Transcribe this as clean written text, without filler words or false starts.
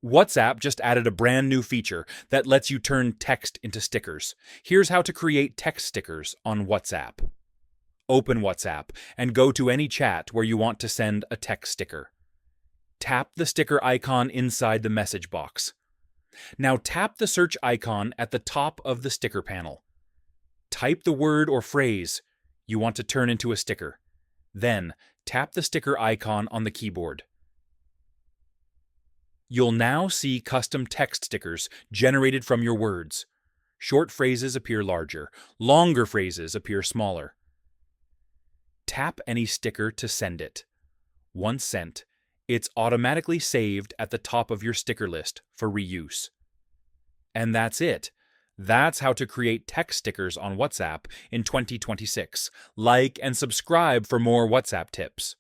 WhatsApp just added a brand new feature that lets you turn text into stickers. Here's how to create text stickers on WhatsApp. Open WhatsApp and go to any chat where you want to send a text sticker. Tap the sticker icon inside the message box. Now tap the search icon at the top of the sticker panel. Type the word or phrase you want to turn into a sticker. Then tap the sticker icon on the keyboard. You'll now see custom text stickers generated from your words. Short phrases appear larger, longer phrases appear smaller. Tap any sticker to send it. Once sent, it's automatically saved at the top of your sticker list for reuse. And that's it. That's how to create text stickers on WhatsApp in 2026. Like and subscribe for more WhatsApp tips.